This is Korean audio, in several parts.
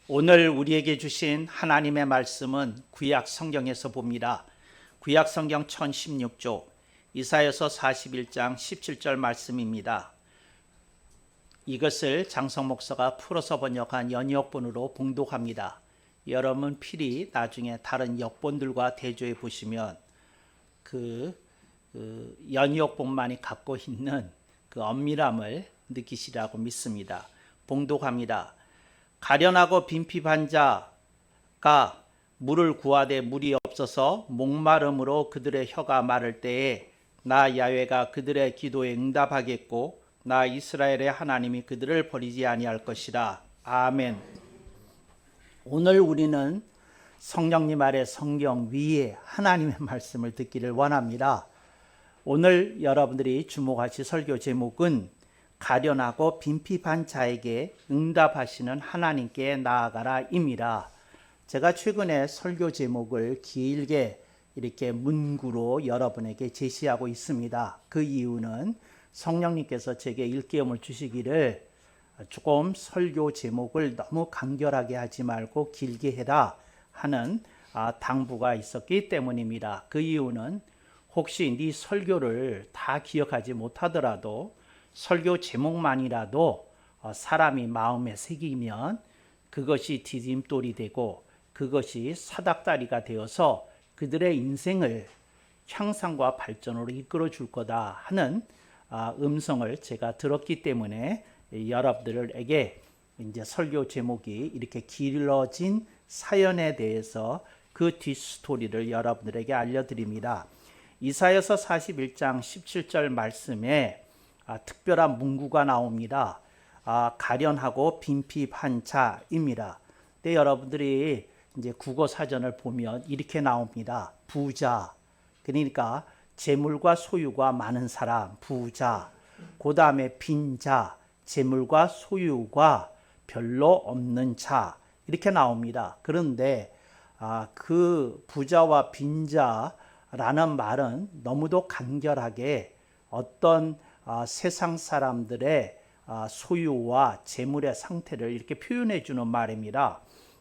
오늘 우리에게 주신 하나님의 말씀은 구약 성경에서 봅니다. 구약 성경 1016조 이사야서 41장 17절 말씀입니다. 이것을 장성 목사가 풀어서 번역한 연역본으로 봉독합니다. 여러분 필히 나중에 다른 역본들과 대조해 보시면 그 연역본만이 갖고 있는 그 엄밀함을 느끼시라고 믿습니다. 봉독합니다. 가련하고 빈핍한 자가 물을 구하되 물이 없어서 목마름으로 그들의 혀가 마를 때에 나 야훼가 그들의 기도에 응답하겠고 나 이스라엘의 하나님이 그들을 버리지 아니할 것이라. 아멘. 오늘 우리는 성령님 아래 성경 위에 하나님의 말씀을 듣기를 원합니다. 오늘 여러분들이 주목하실 설교 제목은 가련하고 빈핍한 자에게 응답하시는 하나님께 나아가라 입니다. 제가 최근에 설교 제목을 길게 이렇게 문구로 여러분에게 제시하고 있습니다. 그 이유는 성령님께서 제게 일깨움을 주시기를 조금 설교 제목을 너무 간결하게 하지 말고 길게 해라 하는 당부가 있었기 때문입니다. 그 이유는 혹시 네 설교를 다 기억하지 못하더라도 설교 제목만이라도 사람이 마음에 새기면 그것이 디딤돌이 되고 그것이 사닥다리가 되어서 그들의 인생을 향상과 발전으로 이끌어 줄 거다 하는 음성을 제가 들었기 때문에 여러분들에게 이제 설교 제목이 이렇게 길어진 사연에 대해서 그 뒷스토리를 여러분들에게 알려드립니다. 이사야서 41장 17절 말씀에 특별한 문구가 나옵니다. 가련하고 빈핍한 자입니다. 근데 여러분들이 이제 국어 사전을 보면 이렇게 나옵니다. 부자, 그러니까 재물과 소유가 많은 사람, 부자. 그 다음에 빈자, 재물과 소유가 별로 없는 자, 이렇게 나옵니다. 그런데 그 부자와 빈자라는 말은 너무도 간결하게 어떤 세상 사람들의 소유와 재물의 상태를 이렇게 표현해 주는 말입니다.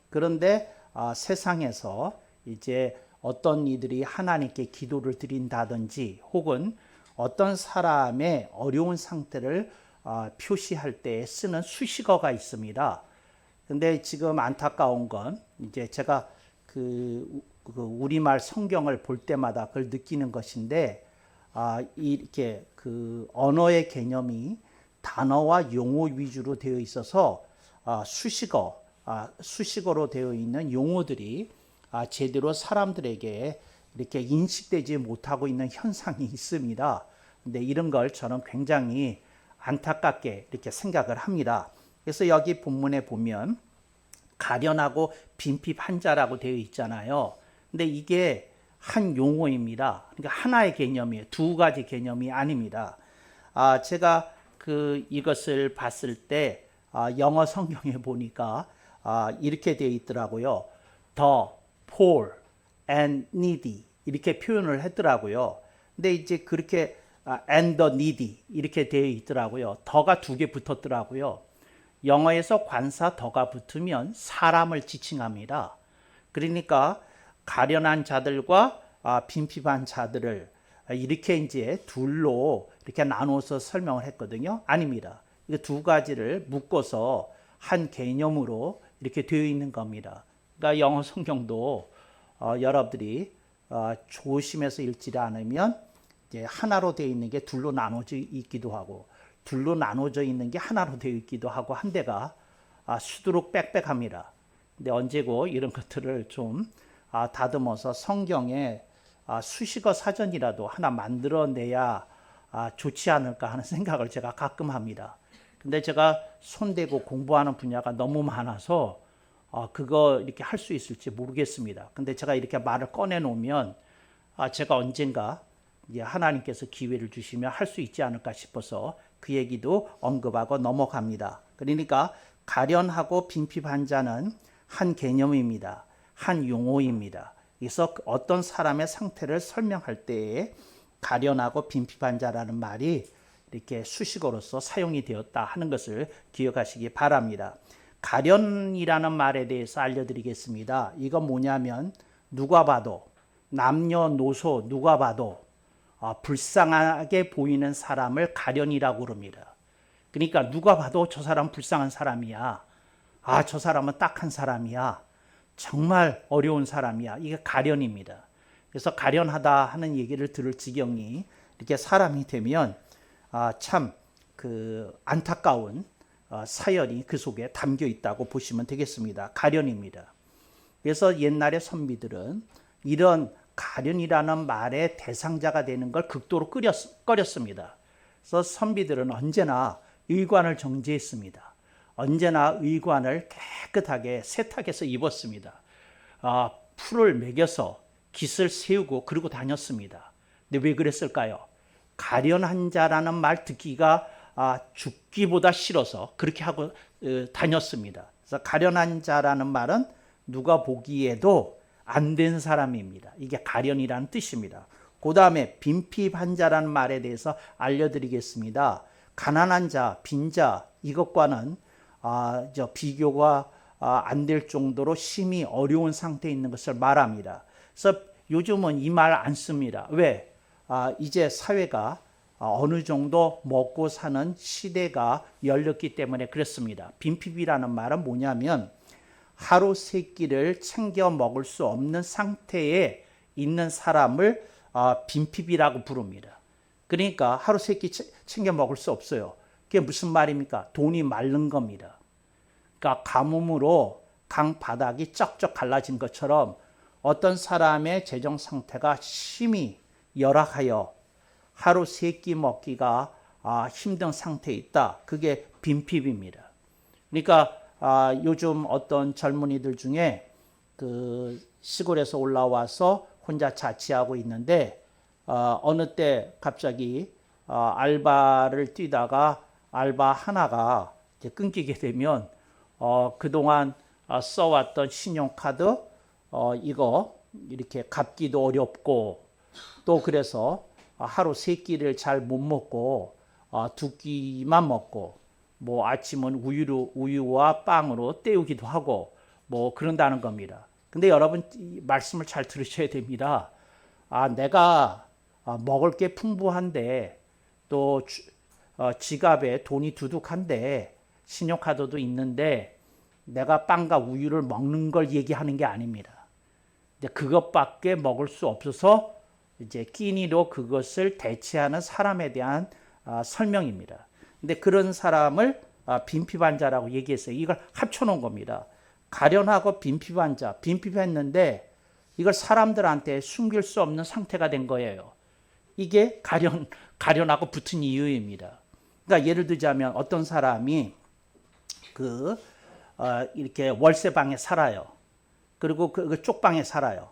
그런데 세상에서 이제 어떤 이들이 하나님께 기도를 드린다든지 혹은 어떤 사람의 어려운 상태를 표시할 때 쓰는 수식어가 있습니다. 근데 지금 안타까운 건 이제 제가 그 우리말 성경을 볼 때마다 그걸 느끼는 것인데 이렇게 그 언어의 개념이 단어와 용어 위주로 되어 있어서 수식어로 되어 있는 용어들이 제대로 사람들에게 이렇게 인식되지 못하고 있는 현상이 있습니다. 근데 이런 걸 저는 굉장히 안타깝게 이렇게 생각을 합니다. 그래서 여기 본문에 보면 가련하고 빈핍한 자라고 되어 있잖아요. 근데 이게 한 용어입니다. 그러니까 하나의 개념이에요. 두 가지 개념이 아닙니다. 제가 이것을 봤을 때 영어 성경에 보니까 이렇게 되어 있더라고요. The poor and needy 이렇게 표현을 했더라고요. 근데 이제 그렇게 and the needy 이렇게 되어 있더라고요. 더가 두 개 붙었더라고요. 영어에서 관사 더가 붙으면 사람을 지칭합니다. 그러니까 가련한 자들과 빈핍한 자들을 이렇게 이제 둘로 이렇게 나눠서 설명을 했거든요. 아닙니다. 이 두 가지를 묶어서 한 개념으로 이렇게 되어 있는 겁니다. 그러니까 영어 성경도 여러분들이 조심해서 읽지 않으면 이제 하나로 되어 있는 게 둘로 나눠져 있기도 하고 둘로 나눠져 있는 게 하나로 되어 있기도 하고 한 데가 수두룩 빽빽합니다. 근데 언제고 이런 것들을 좀 다듬어서 성경에 수식어 사전이라도 하나 만들어내야 좋지 않을까 하는 생각을 제가 가끔 합니다. 근데 제가 손대고 공부하는 분야가 너무 많아서 그거 이렇게 할 수 있을지 모르겠습니다. 근데 제가 이렇게 말을 꺼내 놓으면 제가 언젠가 이제 하나님께서 기회를 주시면 할 수 있지 않을까 싶어서 그 얘기도 언급하고 넘어갑니다. 그러니까 가련하고 빈핍한 자는 한 개념입니다. 한 용어입니다. 그래서 어떤 사람의 상태를 설명할 때에 가련하고 빈핍한 자라는 말이 이렇게 수식어로서 사용이 되었다 하는 것을 기억하시기 바랍니다. 가련이라는 말에 대해서 알려드리겠습니다. 이건 뭐냐면 누가 봐도 남녀노소 누가 봐도 불쌍하게 보이는 사람을 가련이라고 그럽니다. 그러니까 누가 봐도 저 사람 불쌍한 사람이야. 저 사람은 딱한 사람이야. 정말 어려운 사람이야. 이게 가련입니다. 그래서 가련하다 하는 얘기를 들을 지경이 이렇게 사람이 되면 참 그 안타까운 사연이 그 속에 담겨 있다고 보시면 되겠습니다. 가련입니다. 그래서 옛날의 선비들은 이런 가련이라는 말의 대상자가 되는 걸 극도로 꺼렸습니다. 그래서 선비들은 언제나 의관을 정제했습니다. 언제나 의관을 깨끗하게 세탁해서 입었습니다. 풀을 먹여서 깃을 세우고 그러고 다녔습니다. 근데 왜 그랬을까요? 가련한 자라는 말 듣기가 죽기보다 싫어서 그렇게 하고 다녔습니다. 그래서 가련한 자라는 말은 누가 보기에도 안 된 사람입니다. 이게 가련이라는 뜻입니다. 그 다음에 빈핍한 자라는 말에 대해서 알려드리겠습니다. 가난한 자, 빈자 이것과는 비교가 안 될 정도로 심히 어려운 상태에 있는 것을 말합니다. 그래서 요즘은 이 말 안 씁니다. 왜? 이제 사회가 어느 정도 먹고 사는 시대가 열렸기 때문에 그렇습니다. 빈핍이라는 말은 뭐냐면 하루 세 끼를 챙겨 먹을 수 없는 상태에 있는 사람을 빈핍이라고 부릅니다. 그러니까 하루 세 끼 챙겨 먹을 수 없어요. 그게 무슨 말입니까? 돈이 마른 겁니다. 그러니까 가뭄으로 강 바닥이 쩍쩍 갈라진 것처럼 어떤 사람의 재정 상태가 심히 열악하여 하루 세 끼 먹기가 힘든 상태에 있다. 그게 빈핍입니다. 그러니까 요즘 어떤 젊은이들 중에 그 시골에서 올라와서 혼자 자취하고 있는데 어느 때 갑자기 알바를 뛰다가 알바 하나가 이제 끊기게 되면 그동안 써왔던 신용카드 이거 이렇게 갚기도 어렵고 또 그래서 하루 세 끼를 잘 못 먹고 두 끼만 먹고 뭐 아침은 우유와 빵으로 때우기도 하고 뭐 그런다는 겁니다. 근데 여러분 말씀을 잘 들으셔야 됩니다. 내가 먹을 게 풍부한데 또 지갑에 돈이 두둑한데 신용카드도 있는데 내가 빵과 우유를 먹는 걸 얘기하는 게 아닙니다. 그것밖에 먹을 수 없어서 이제 끼니로 그것을 대체하는 사람에 대한 설명입니다. 근데 그런 사람을 빈핍한 자라고 얘기했어요. 이걸 합쳐놓은 겁니다. 가련하고 빈핍한 자, 빈핍했는데 이걸 사람들한테 숨길 수 없는 상태가 된 거예요. 이게 가련하고 붙은 이유입니다. 그러니까 예를 들자면 어떤 사람이 이렇게 월세방에 살아요. 그리고 그 쪽방에 살아요.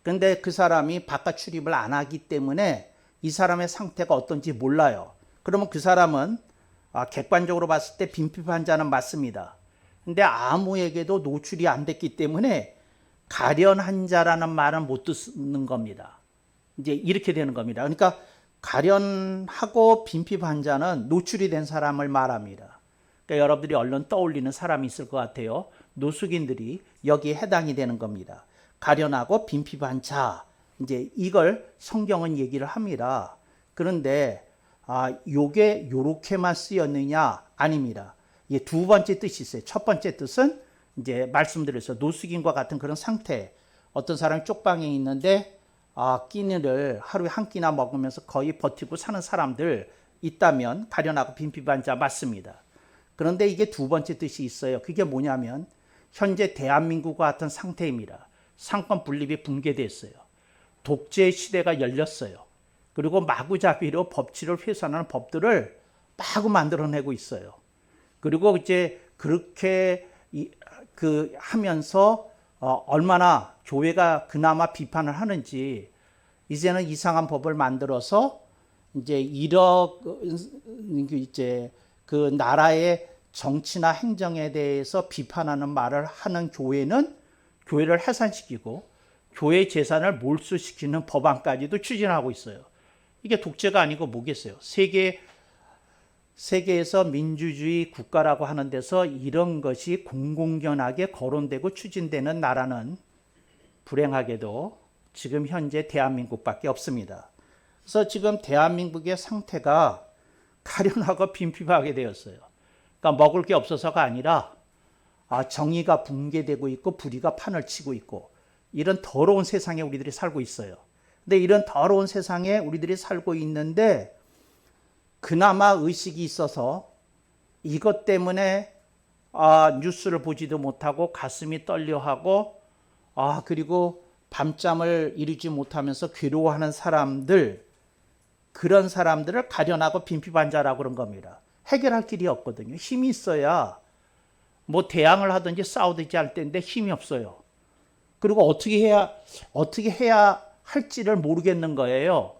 근데 그 사람이 바깥 출입을 안 하기 때문에 이 사람의 상태가 어떤지 몰라요. 그러면 그 사람은 객관적으로 봤을 때 빈핍한 자는 맞습니다. 근데 아무에게도 노출이 안 됐기 때문에 가련한 자라는 말은 못 듣는 겁니다. 이제 이렇게 되는 겁니다. 그러니까 가련하고 빈핍한 자는 노출이 된 사람을 말합니다. 그러니까 여러분들이 얼른 떠올리는 사람이 있을 것 같아요. 노숙인들이 여기에 해당이 되는 겁니다. 가련하고 빈핍한 자, 이제 이걸 성경은 얘기를 합니다. 그런데 요게 요렇게만 쓰였느냐? 아닙니다. 이게 두 번째 뜻이 있어요. 첫 번째 뜻은 이제 말씀드렸어요. 노숙인과 같은 그런 상태. 어떤 사람이 쪽방에 있는데 끼니를 하루에 한 끼나 먹으면서 거의 버티고 사는 사람들 있다면 가련하고 빈핍한 자 맞습니다. 그런데 이게 두 번째 뜻이 있어요. 그게 뭐냐면 현재 대한민국과 같은 상태입니다. 상권 분립이 붕괴됐어요. 독재 시대가 열렸어요. 그리고 마구잡이로 법치를 훼손하는 법들을 마구 만들어내고 있어요. 그리고 이제 그렇게 하면서 얼마나 교회가 그나마 비판을 하는지 이제는 이상한 법을 만들어서 이제 이제 그 나라의 정치나 행정에 대해서 비판하는 말을 하는 교회는 교회를 해산시키고 교회 재산을 몰수시키는 법안까지도 추진하고 있어요. 이게 독재가 아니고 뭐겠어요? 세계에서 민주주의 국가라고 하는 데서 이런 것이 공공연하게 거론되고 추진되는 나라는 불행하게도 지금 현재 대한민국밖에 없습니다. 그래서 지금 대한민국의 상태가 가련하고 빈핍하게 되었어요. 그러니까 먹을 게 없어서가 아니라 정의가 붕괴되고 있고 불의가 판을 치고 있고 이런 더러운 세상에 우리들이 살고 있어요. 근데 이런 더러운 세상에 우리들이 살고 있는데 그나마 의식이 있어서 이것 때문에 뉴스를 보지도 못하고 가슴이 떨려하고 그리고 밤잠을 이루지 못하면서 괴로워하는 사람들, 그런 사람들을 가련하고 빈핍한 자라고 그런 겁니다. 해결할 길이 없거든요. 힘이 있어야 뭐 대항을 하든지 싸우든지 할 때인데 힘이 없어요. 그리고 어떻게 해야 할지를 모르겠는 거예요.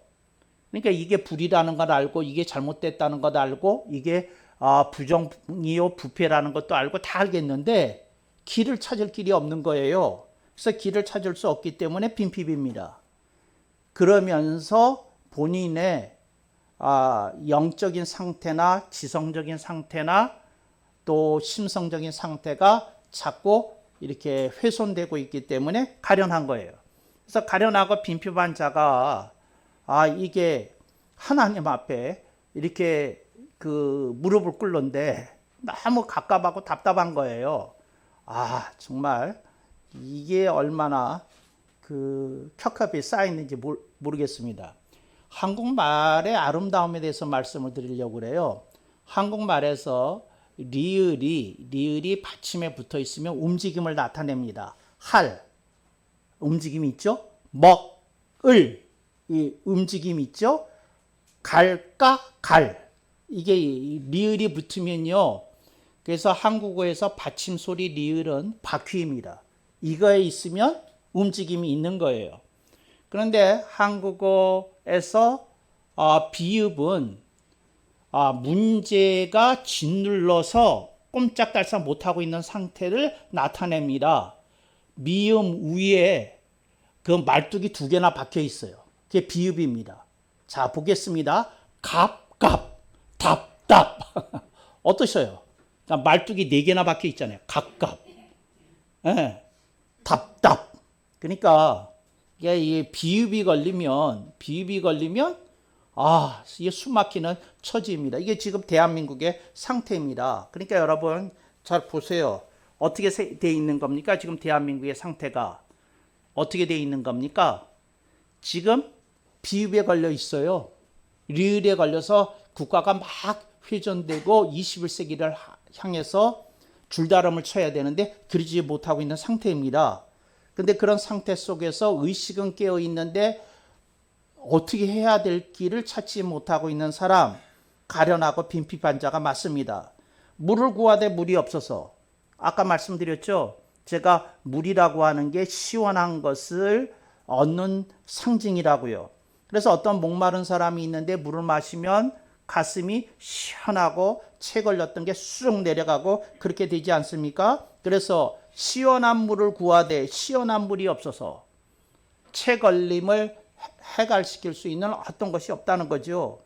그러니까 이게 불이라는 걸 알고 이게 잘못됐다는 것 알고 이게 부정이요 부패라는 것도 알고 다 알겠는데 길을 찾을 길이 없는 거예요. 그래서 길을 찾을 수 없기 때문에 빈핍입니다. 그러면서 본인의 영적인 상태나 지성적인 상태나 또 심성적인 상태가 자꾸 이렇게 훼손되고 있기 때문에 가련한 거예요. 그래서 가련하고 빈핍한 자가 이게 하나님 앞에 이렇게 그 무릎을 꿇는데 너무 갑갑하고 답답한 거예요. 정말 이게 얼마나 그 켜컵이 쌓이는지 모르겠습니다. 한국말의 아름다움에 대해서 말씀을 드리려고 그래요. 한국말에서 리을이 받침에 붙어 있으면 움직임을 나타냅니다. 할, 움직임이 있죠? 먹을, 이 움직임이 있죠? 갈까, 갈. 이게 리을이 붙으면요. 그래서 한국어에서 받침 소리 리을은 바퀴입니다. 이거에 있으면 움직임이 있는 거예요. 그런데 한국어에서 비읍은 문제가 짓눌러서 꼼짝달싹 못하고 있는 상태를 나타냅니다. 미음 위에 그 말뚝이 2개나 박혀 있어요. 그게 비읍입니다. 자, 보겠습니다. 갑, 답, 어떠셔요? 그러니까 말뚝이 4개나 박혀 있잖아요. 갑. 네. 답. 그러니까 이게 비읍이 걸리면 이게 숨막히는 처지입니다. 이게 지금 대한민국의 상태입니다. 그러니까 여러분 잘 보세요. 어떻게 돼 있는 겁니까? 지금 대한민국의 상태가 어떻게 돼 있는 겁니까? 지금 비읍에 걸려 있어요. 리을에 걸려서 국가가 막 회전되고 21세기를 향해서 줄다름을 쳐야 되는데 그러지 못하고 있는 상태입니다. 근데 그런 상태 속에서 의식은 깨어 있는데 어떻게 해야 될 길을 찾지 못하고 있는 사람, 가련하고 빈핍한 자가 맞습니다. 물을 구하되 물이 없어서 아까 말씀드렸죠. 제가 물이라고 하는 게 시원한 것을 얻는 상징이라고요. 그래서 어떤 목마른 사람이 있는데 물을 마시면 가슴이 시원하고 채 걸렸던 게 쑥 내려가고 그렇게 되지 않습니까? 그래서 시원한 물을 구하되 시원한 물이 없어서 채 걸림을 해갈시킬 수 있는 어떤 것이 없다는 거죠.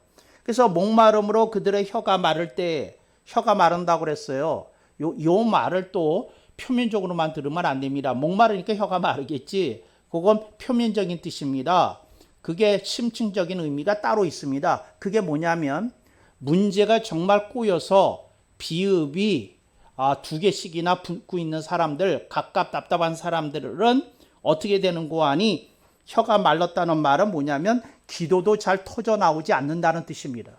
그래서 목마름으로 그들의 혀가 마를 때 혀가 마른다고 그랬어요. 요 말을 또 표면적으로만 들으면 안 됩니다. 목마르니까 혀가 마르겠지. 그건 표면적인 뜻입니다. 그게 심층적인 의미가 따로 있습니다. 그게 뭐냐면 문제가 정말 꼬여서 비읍이 2개씩이나 붙고 있는 사람들, 각각 답답한 사람들은 어떻게 되는 거 아니? 혀가 말랐다는 말은 뭐냐면 기도도 잘 터져 나오지 않는다는 뜻입니다.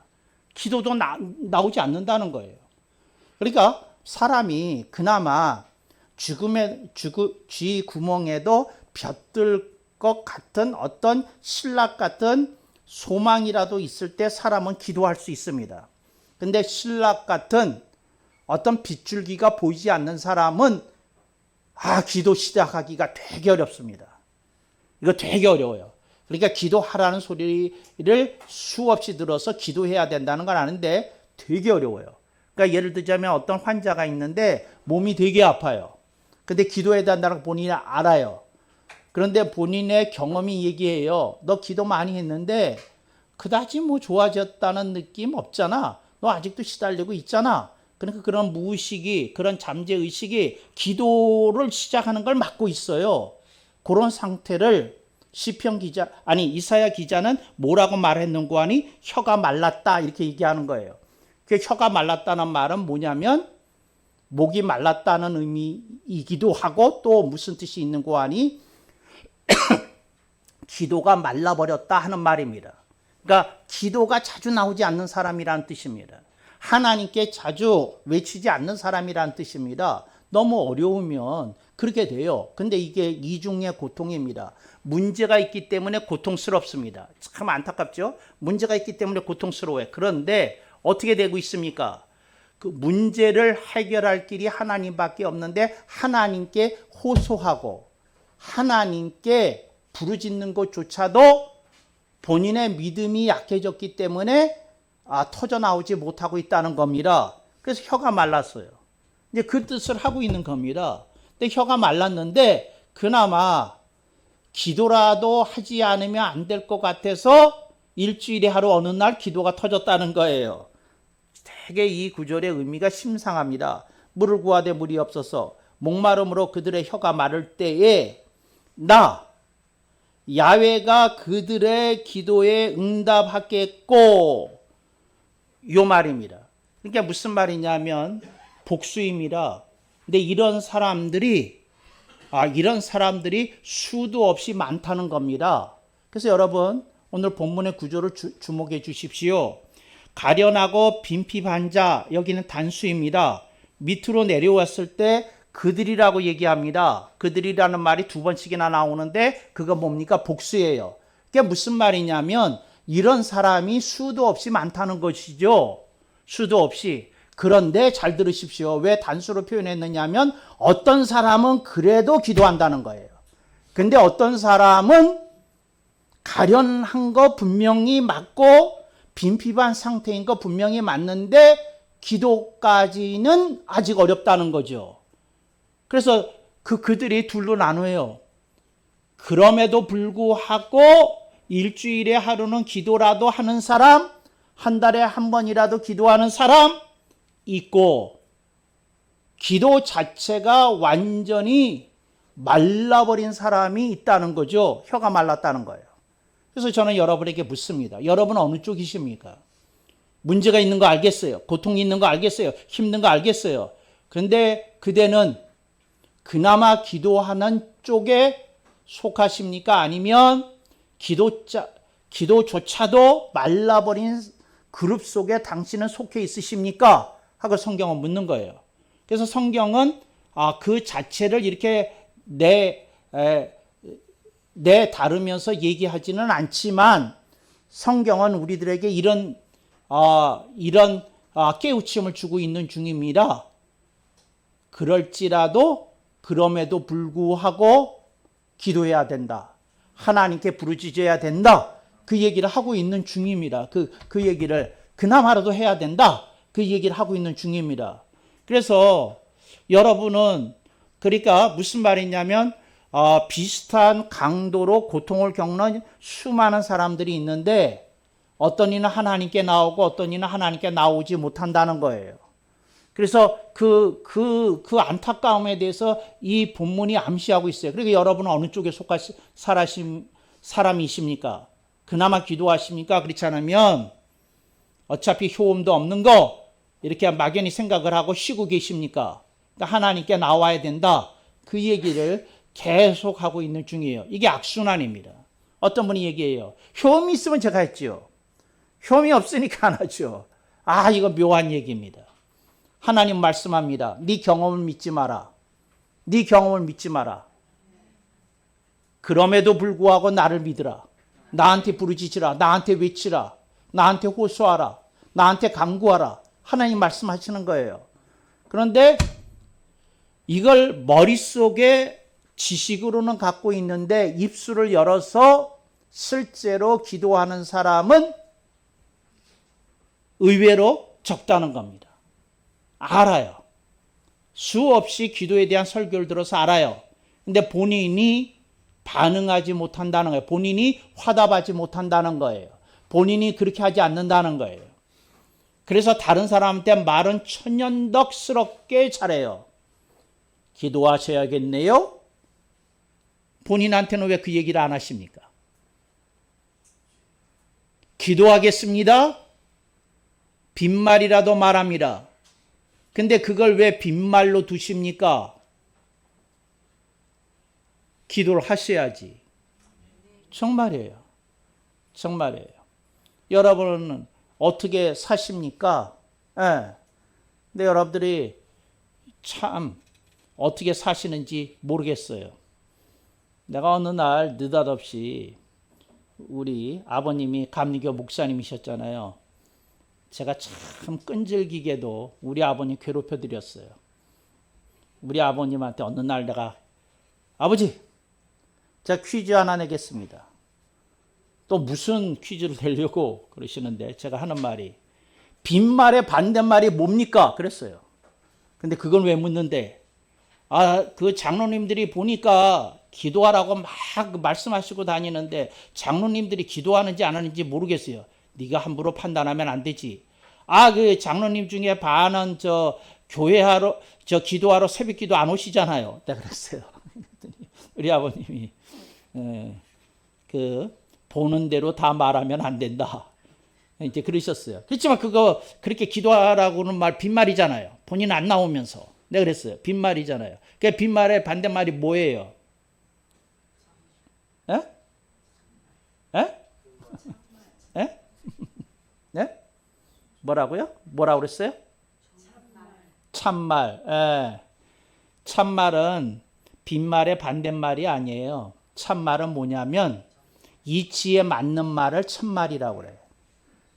기도도 나오지 않는다는 거예요. 그러니까 사람이 그나마 죽음의 쥐 구멍에도 벼들 것 같은 어떤 신락 같은 소망이라도 있을 때 사람은 기도할 수 있습니다. 근데 신락 같은 어떤 빗줄기가 보이지 않는 사람은 기도 시작하기가 되게 어렵습니다. 이거 되게 어려워요. 그러니까 기도하라는 소리를 수없이 들어서 기도해야 된다는 걸 아는데 되게 어려워요. 그러니까 예를 들자면 어떤 환자가 있는데 몸이 되게 아파요. 근데 기도해야 된다는 걸 본인이 알아요. 그런데 본인의 경험이 얘기해요. 너 기도 많이 했는데 그다지 뭐 좋아졌다는 느낌 없잖아. 너 아직도 시달리고 있잖아. 그러니까 그런 무의식이, 그런 잠재의식이 기도를 시작하는 걸 막고 있어요. 그런 상태를 이사야 기자는 뭐라고 말했는고 하니 혀가 말랐다 이렇게 얘기하는 거예요. 그 혀가 말랐다는 말은 뭐냐면 목이 말랐다는 의미이기도 하고 또 무슨 뜻이 있는고 하니 기도가 말라버렸다 하는 말입니다. 그러니까 기도가 자주 나오지 않는 사람이라는 뜻입니다. 하나님께 자주 외치지 않는 사람이라는 뜻입니다. 너무 어려우면 그렇게 돼요. 근데 이게 이중의 고통입니다. 문제가 있기 때문에 고통스럽습니다. 참 안타깝죠? 문제가 있기 때문에 고통스러워요. 그런데 어떻게 되고 있습니까? 그 문제를 해결할 길이 하나님밖에 없는데 하나님께 호소하고 하나님께 부르짖는 것조차도 본인의 믿음이 약해졌기 때문에 터져나오지 못하고 있다는 겁니다. 그래서 혀가 말랐어요. 이제 그 뜻을 하고 있는 겁니다. 근데 혀가 말랐는데 그나마 기도라도 하지 않으면 안 될 것 같아서 일주일에 하루 어느 날 기도가 터졌다는 거예요. 되게 이 구절의 의미가 심상합니다. 물을 구하되 물이 없어서 목마름으로 그들의 혀가 마를 때에 야훼가 그들의 기도에 응답하겠고 요 말입니다. 그러니까 무슨 말이냐면 복수입니다. 근데 이런 사람들이 수도 없이 많다는 겁니다. 그래서 여러분 오늘 본문의 구조를 주목해 주십시오. 가련하고 빈핍한 자, 여기는 단수입니다. 밑으로 내려왔을 때 그들이라고 얘기합니다. 그들이라는 말이 두 번씩이나 나오는데 그거 뭡니까? 복수예요. 그게 무슨 말이냐면 이런 사람이 수도 없이 많다는 것이죠. 수도 없이. 그런데 잘 들으십시오. 왜 단수로 표현했느냐면 어떤 사람은 그래도 기도한다는 거예요. 근데 어떤 사람은 가련한 거 분명히 맞고 빈핍한 상태인 거 분명히 맞는데 기도까지는 아직 어렵다는 거죠. 그래서 그들이 둘로 나눠요. 그럼에도 불구하고 일주일에 하루는 기도라도 하는 사람, 한 달에 한 번이라도 기도하는 사람 있고 기도 자체가 완전히 말라버린 사람이 있다는 거죠. 혀가 말랐다는 거예요. 그래서 저는 여러분에게 묻습니다. 여러분은 어느 쪽이십니까? 문제가 있는 거 알겠어요. 고통이 있는 거 알겠어요. 힘든 거 알겠어요. 그런데 그대는 그나마 기도하는 쪽에 속하십니까? 아니면 기도조차도 말라버린 그룹 속에 당신은 속해 있으십니까? 하고 성경은 묻는 거예요. 그래서 성경은 그 자체를 이렇게 다루면서 얘기하지는 않지만 성경은 우리들에게 이런 깨우침을 주고 있는 중입니다. 그럼에도 불구하고 기도해야 된다. 하나님께 부르짖어야 된다. 그 얘기를 하고 있는 중입니다. 그 얘기를 그나마라도 해야 된다. 그 얘기를 하고 있는 중입니다. 그래서 여러분은 그러니까 무슨 말이냐면 비슷한 강도로 고통을 겪는 수많은 사람들이 있는데 어떤 이는 하나님께 나오고 어떤 이는 하나님께 나오지 못한다는 거예요. 그래서 그 안타까움에 대해서 이 본문이 암시하고 있어요. 그러니까 여러분은 어느 쪽에 속한 사람이십니까? 그나마 기도하십니까? 그렇지 않으면 어차피 효험도 없는 거 이렇게 막연히 생각을 하고 쉬고 계십니까? 그러니까 하나님께 나와야 된다. 그 얘기를 계속하고 있는 중이에요. 이게 악순환입니다. 어떤 분이 얘기해요. 효험이 있으면 제가 했지요. 효험이 없으니까 안 하죠. 이거 묘한 얘기입니다. 하나님 말씀합니다. 네 경험을 믿지 마라. 네 경험을 믿지 마라. 그럼에도 불구하고 나를 믿으라. 나한테 부르짖으라. 나한테 외치라. 나한테 호소하라. 나한테 간구하라. 하나님 말씀하시는 거예요. 그런데 이걸 머릿속에 지식으로는 갖고 있는데 입술을 열어서 실제로 기도하는 사람은 의외로 적다는 겁니다. 알아요. 수없이 기도에 대한 설교를 들어서 알아요. 근데 본인이 반응하지 못한다는 거예요. 본인이 화답하지 못한다는 거예요. 본인이 그렇게 하지 않는다는 거예요. 그래서 다른 사람한테 말은 천연덕스럽게 잘해요. 기도하셔야겠네요. 본인한테는 왜 그 얘기를 안 하십니까? 기도하겠습니다. 빈말이라도 말합니다. 근데 그걸 왜 빈말로 두십니까? 기도를 하셔야지. 정말이에요. 정말이에요. 여러분은 어떻게 사십니까? 예. 근데 여러분들이 참 어떻게 사시는지 모르겠어요. 내가 어느 날 느닷없이 우리 아버님이 감리교 목사님이셨잖아요. 제가 참 끈질기게도 우리 아버님 괴롭혀 드렸어요. 우리 아버님한테 어느 날 내가 아버지, 제가 퀴즈 하나 내겠습니다. 또 무슨 퀴즈를 내려고 그러시는데 제가 하는 말이 빈말의 반대말이 뭡니까? 그랬어요. 근데 그건 왜 묻는데 그 장로님들이 보니까 기도하라고 막 말씀하시고 다니는데 장로님들이 기도하는지 안 하는지 모르겠어요. 네가 함부로 판단하면 안 되지. 그 장로님 중에 반은 교회하러 기도하러 새벽기도 안 오시잖아요. 내가 그랬어요. 우리 아버님이 보는 대로 다 말하면 안 된다. 이제 그러셨어요. 그렇지만 그거 그렇게 기도하라고는 말 빈말이잖아요. 본인 안 나오면서. 내가 그랬어요. 빈말이잖아요. 그 빈말의 반대말이 뭐예요? 에? 에? 에? 네? 뭐라고요? 뭐라고 그랬어요? 참말. 예. 참말은 빈말의 반대말이 아니에요. 참말은 뭐냐면 이치에 맞는 말을 참말이라고 그래요.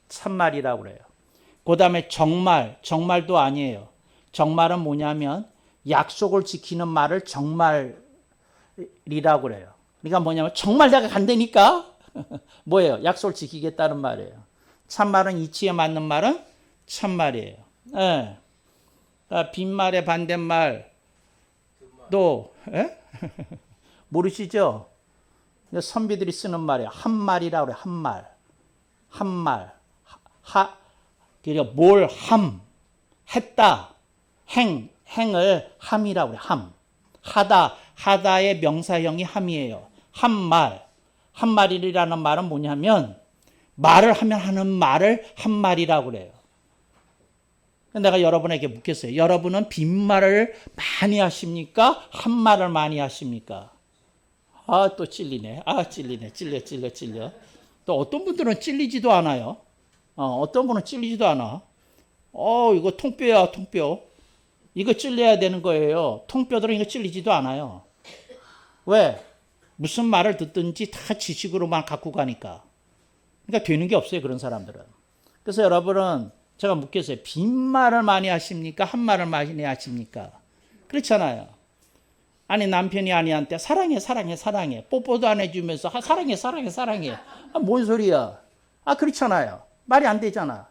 참말이라고 그래요. 그 다음에 정말, 정말도 아니에요. 정말은 뭐냐면 약속을 지키는 말을 정말이라고 그래요. 그러니까 뭐냐면 정말 내가 간다니까 뭐예요? 약속을 지키겠다는 말이에요. 참말은 이치에 맞는 말은 참말이에요. 예. 빈말의 반대말도 모르시죠? 선비들이 쓰는 말이에요. 한말이라고 그래요. 한말. 한말. 그러니까 뭘 함. 했다. 행을 함이라고 그래요. 함. 하다의 명사형이 함이에요. 한말. 한말이라는 말은 뭐냐면 말을 하면 하는 말을 한말이라고 그래요. 내가 여러분에게 묻겠어요. 여러분은 빈말을 많이 하십니까? 한말을 많이 하십니까? 또 찔리네. 찔리네. 찔려. 또 어떤 분들은 찔리지도 않아요. 어떤 분은 찔리지도 않아. 이거 통뼈야, 통뼈. 이거 찔려야 되는 거예요. 통뼈들은 이거 찔리지도 않아요. 왜? 무슨 말을 듣든지 다 지식으로만 갖고 가니까. 그러니까 되는 게 없어요, 그런 사람들은. 그래서 여러분은 제가 묻겠어요. 빈말을 많이 하십니까? 한말을 많이 하십니까? 그렇잖아요. 아니 남편이 아내한테 사랑해 뽀뽀도 안 해주면서 사랑해 뭔 소리야? 그렇잖아요. 말이 안 되잖아.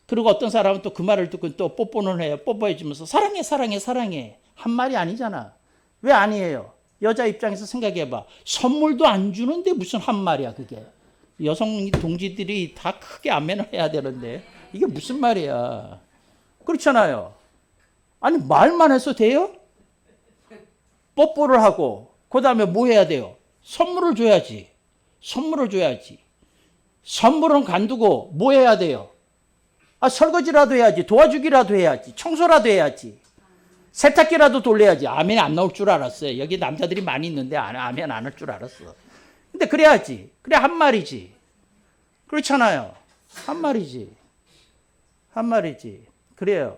그리고 어떤 사람은 또 그 말을 듣고 또 뽀뽀는 해요. 뽀뽀해주면서 사랑해 한 말이 아니잖아. 왜 아니에요? 여자 입장에서 생각해봐. 선물도 안 주는데 무슨 한 말이야 그게. 여성 동지들이 다 크게 아멘을 해야 되는데 이게 무슨 말이야. 그렇잖아요. 아니 말만 해서 돼요? 뽀뽀를 하고 그 다음에 뭐 해야 돼요? 선물을 줘야지. 선물은 간두고 뭐 해야 돼요? 설거지라도 해야지. 도와주기라도 해야지. 청소라도 해야지. 세탁기라도 돌려야지. 아멘 안 나올 줄 알았어요. 여기 남자들이 많이 있는데 아멘 안 할 줄 알았어. 근데 그래야지. 그래 한 말이지. 그렇잖아요. 한 말이지. 그래요.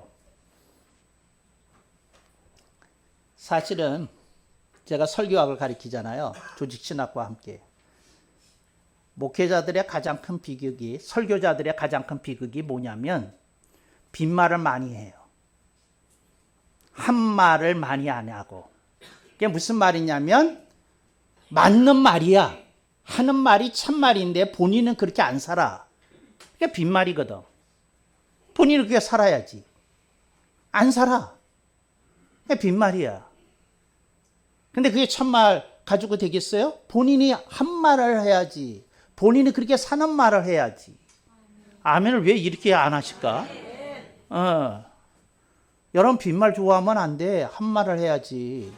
사실은 제가 설교학을 가르치잖아요. 조직신학과 함께. 목회자들의 가장 큰 비극이, 설교자들의 가장 큰 비극이 뭐냐면 빈말을 많이 해요. 한 말을 많이 안 하고. 그게 무슨 말이냐면 맞는 말이야. 하는 말이 참말인데 본인은 그렇게 안 살아. 그게 빈말이거든. 본인은 그렇게 살아야지. 안 살아. 그게 빈말이야. 근데 그게 참말 가지고 되겠어요? 본인이 한 말을 해야지. 본인이 그렇게 사는 말을 해야지. 아멘을 왜 이렇게 안 하실까? 여러분 빈말 좋아하면 안 돼. 한 말을 해야지.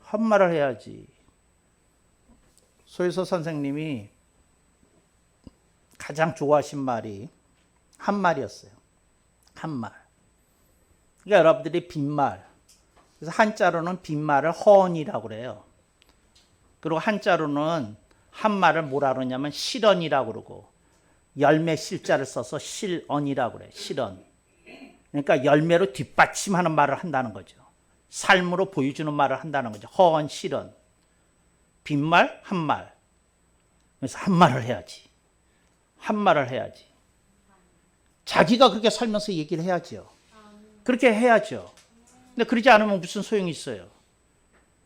한 말을 해야지. 소유서 선생님이 가장 좋아하신 말이 한 말이었어요. 한 말. 그러니까 여러분들이 빈말. 그래서 한자로는 빈말을 허언이라고 그래요. 그리고 한자로는 한 말을 뭐라 그러냐면 실언이라고 그러고 열매 실자를 써서 실언이라고 그래. 실언. 그러니까 열매로 뒷받침하는 말을 한다는 거죠. 삶으로 보여주는 말을 한다는 거죠. 허언, 실언. 빈말, 한 말. 그래서 한 말을 해야지. 한 말을 해야지. 자기가 그렇게 살면서 얘기를 해야죠. 그렇게 해야죠. 근데 그러지 않으면 무슨 소용이 있어요?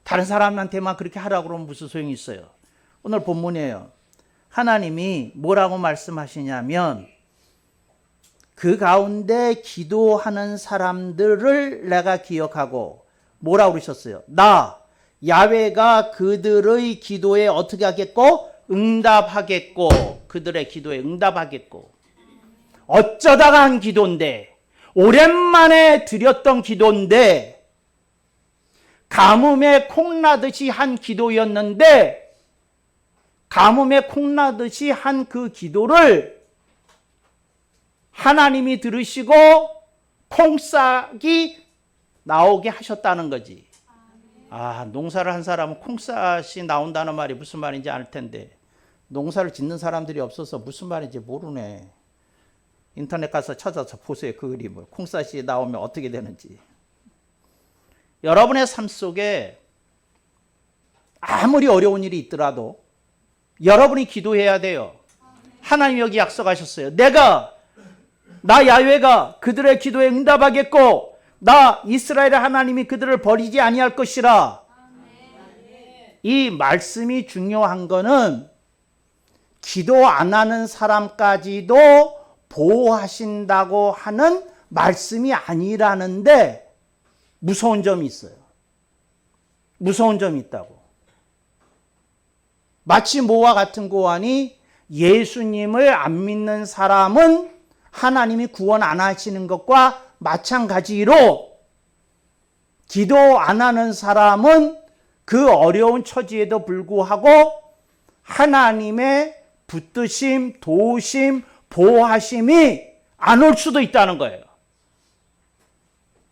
다른 사람한테만 그렇게 하라고 그러면 무슨 소용이 있어요? 오늘 본문이에요. 하나님이 뭐라고 말씀하시냐면 그 가운데 기도하는 사람들을 내가 기억하고 뭐라고 그러셨어요? 나 야훼가 그들의 기도에 어떻게 하겠고? 응답하겠고. 그들의 기도에 응답하겠고. 어쩌다가 한 기도인데 오랜만에 드렸던 기도인데 가뭄에 콩나듯이 한 기도였는데 가뭄에 콩나듯이 한 그 기도를 하나님이 들으시고 콩싹이 나오게 하셨다는 거지. 아, 농사를 한 사람은 콩싹이 나온다는 말이 무슨 말인지 알 텐데 농사를 짓는 사람들이 없어서 무슨 말인지 모르네. 인터넷 가서 찾아서 보세요. 그 그림을. 콩싹이 나오면 어떻게 되는지. 여러분의 삶 속에 아무리 어려운 일이 있더라도 여러분이 기도해야 돼요. 하나님 여기 약속하셨어요. 나 야훼가 그들의 기도에 응답하겠고 나 이스라엘의 하나님이 그들을 버리지 아니할 것이라. 이 말씀이 중요한 거는 기도 안 하는 사람까지도 보호하신다고 하는 말씀이 아니라는데 무서운 점이 있어요. 무서운 점이 있다고. 마치 뭐와 같은 고하니 예수님을 안 믿는 사람은 하나님이 구원 안 하시는 것과 마찬가지로 기도 안 하는 사람은 그 어려운 처지에도 불구하고 하나님의 붙드심, 도우심, 보호하심이 안 올 수도 있다는 거예요.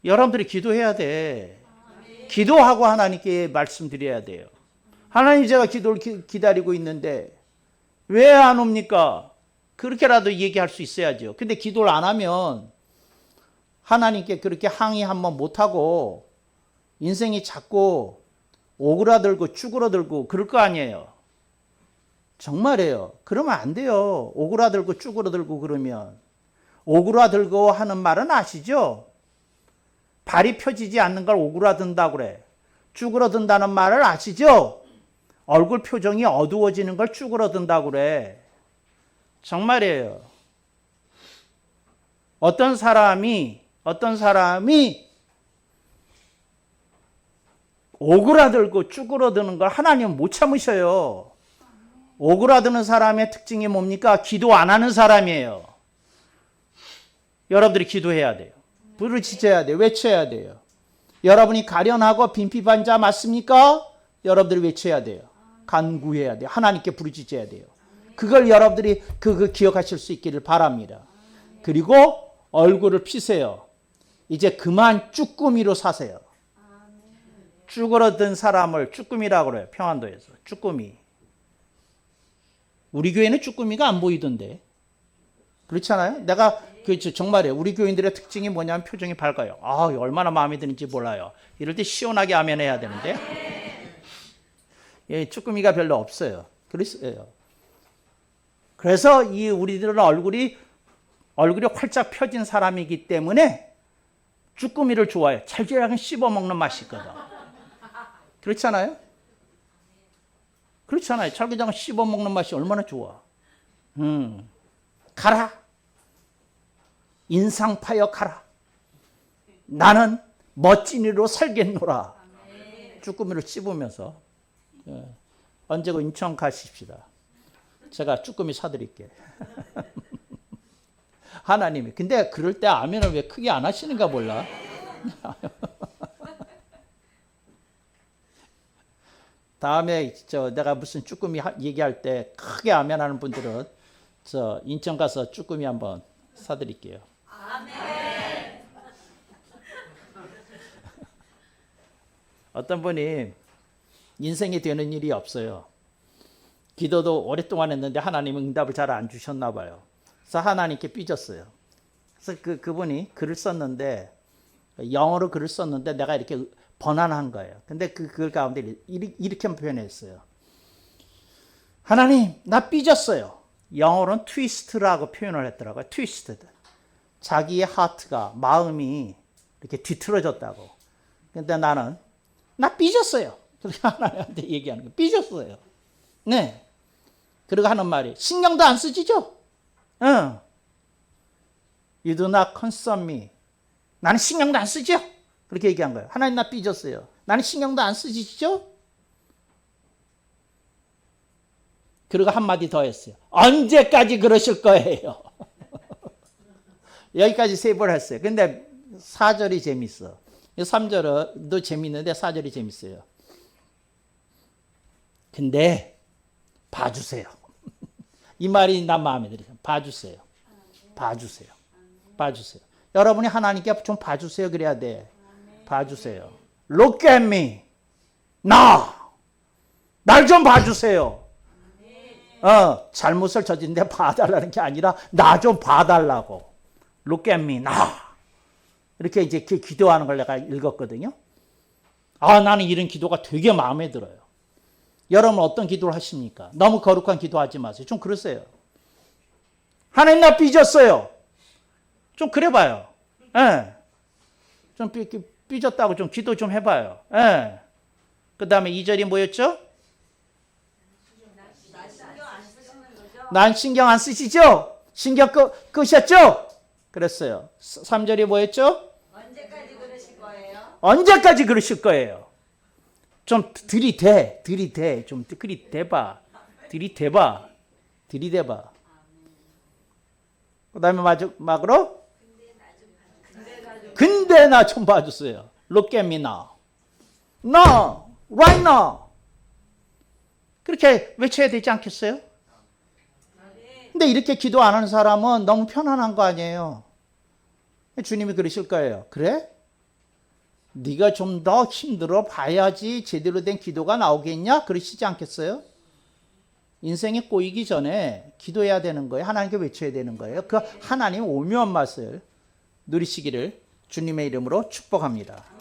여러분들이 기도해야 돼. 기도하고 하나님께 말씀드려야 돼요. 하나님 제가 기도를 기다리고 있는데 왜 안 옵니까? 그렇게라도 얘기할 수 있어야죠. 근데 기도를 안 하면 하나님께 그렇게 항의 한번 못하고 인생이 자꾸 오그라들고 쭈그러들고 그럴 거 아니에요. 정말이에요. 그러면 안 돼요. 오그라들고 쭈그러들고 그러면. 오그라들고 하는 말은 아시죠? 발이 펴지지 않는 걸 오그라든다고 그래. 쭈그러든다는 말을 아시죠? 얼굴 표정이 어두워지는 걸 쭈그러든다고 그래. 정말이에요. 어떤 사람이 오그라들고 쭈그러드는 걸 하나님은 못 참으셔요. 오그라드는 사람의 특징이 뭡니까? 기도 안 하는 사람이에요. 여러분들이 기도해야 돼요. 부르짖어야 돼요. 외쳐야 돼요. 여러분이 가련하고 빈피반자 맞습니까? 여러분들이 외쳐야 돼요. 간구해야 돼요. 하나님께 부르짖어야 돼요. 그걸 여러분들이 기억하실 수 있기를 바랍니다. 그리고 얼굴을 피세요. 이제 그만 쭈꾸미로 사세요. 쭈그러든 사람을 쭈꾸미라고 그래요. 평안도에서. 쭈꾸미. 우리 교회는 쭈꾸미가 안 보이던데. 그렇지 않아요? 내가 정말이에요. 우리 교인들의 특징이 뭐냐면 표정이 밝아요. 아, 얼마나 마음에 드는지 몰라요. 이럴 때 시원하게 아멘해야 되는데. 예, 쭈꾸미가 별로 없어요. 그랬어요. 그래서 이 우리들은 얼굴이 활짝 펴진 사람이기 때문에 쭈꾸미를 좋아해요. 잘잘하게 씹어먹는 맛이 있거든. 그렇지 않아요? 그렇잖아요. 찰기장을 씹어 먹는 맛이 얼마나 좋아. 가라. 인상파여 가라. 나는 멋진 이로 살겠노라. 쭈꾸미를 씹으면서. 언제고 인천 가십시다. 제가 쭈꾸미 사드릴게. 하나님이. 근데 그럴 때 아멘을 왜 크게 안 하시는가 몰라. 다음에 내가 무슨 쭈꾸미 얘기할 때 크게 아멘 하는 분들은 인천 가서 쭈꾸미 한번 사드릴게요. 아멘. 어떤 분이 인생에 되는 일이 없어요. 기도도 오랫동안 했는데 하나님은 응답을 잘 안 주셨나 봐요. 그래서 하나님께 삐졌어요. 그래서 그분이 글을 썼는데, 영어로 글을 썼는데 내가 이렇게 번안한 거예요. 근데 글 가운데 이렇게 표현했어요. 하나님, 나 삐졌어요. 영어로는 트위스트라고 표현을 했더라고요. 트위스트드. 자기의 하트가, 마음이 이렇게 뒤틀어졌다고. 근데 나는, 나 삐졌어요. 그렇게 하나님한테 얘기하는 거예요. 삐졌어요. 네. 그리고 하는 말이, 신경도 안 쓰지죠? 응. You do not concern me. 나는 신경도 안 쓰죠? 그렇게 얘기한 거예요. 하나님 나 삐졌어요. 나는 신경도 안 쓰시죠? 그리고 한마디 더 했어요. 언제까지 그러실 거예요? 여기까지 세 번 했어요. 근데 4절이 재밌어. 3절도 재밌는데 4절이 재밌어요. 근데 봐주세요. 이 말이 난 마음에 들어요. 봐주세요. 봐주세요. 봐주세요. 여러분이 하나님께 좀 봐주세요. 그래야 돼. 봐주세요. Look at me. 날 좀 봐주세요. 잘못을 저지른데 봐달라는 게 아니라 나 좀 봐달라고. Look at me. 이렇게 이제 기도하는 걸 내가 읽었거든요. 나는 이런 기도가 되게 마음에 들어요. 여러분 어떤 기도를 하십니까? 너무 거룩한 기도하지 마세요. 좀 그러세요. 하나님 나 삐졌어요. 좀 그래봐요. 예. 좀 삐졌다고 좀 기도 좀 해봐요. 예. 그 다음에 2절이 뭐였죠? 난 신경 안 쓰시죠? 신경 끄셨죠? 그랬어요. 3절이 뭐였죠? 언제까지 그러실 거예요? 언제까지 그러실 거예요? 좀 들이대. 좀 들이대봐. 그 다음에 마지막으로 근데 나 좀 봐주세요. Look at me now. Right now. 그렇게 외쳐야 되지 않겠어요? 근데 이렇게 기도 안 하는 사람은 너무 편안한 거 아니에요? 주님이 그러실 거예요. 그래? 네가 좀 더 힘들어 봐야지 제대로 된 기도가 나오겠냐? 그러시지 않겠어요? 인생에 꼬이기 전에 기도해야 되는 거예요. 하나님께 외쳐야 되는 거예요. 그 하나님 오묘한 맛을 누리시기를 주님의 이름으로 축복합니다.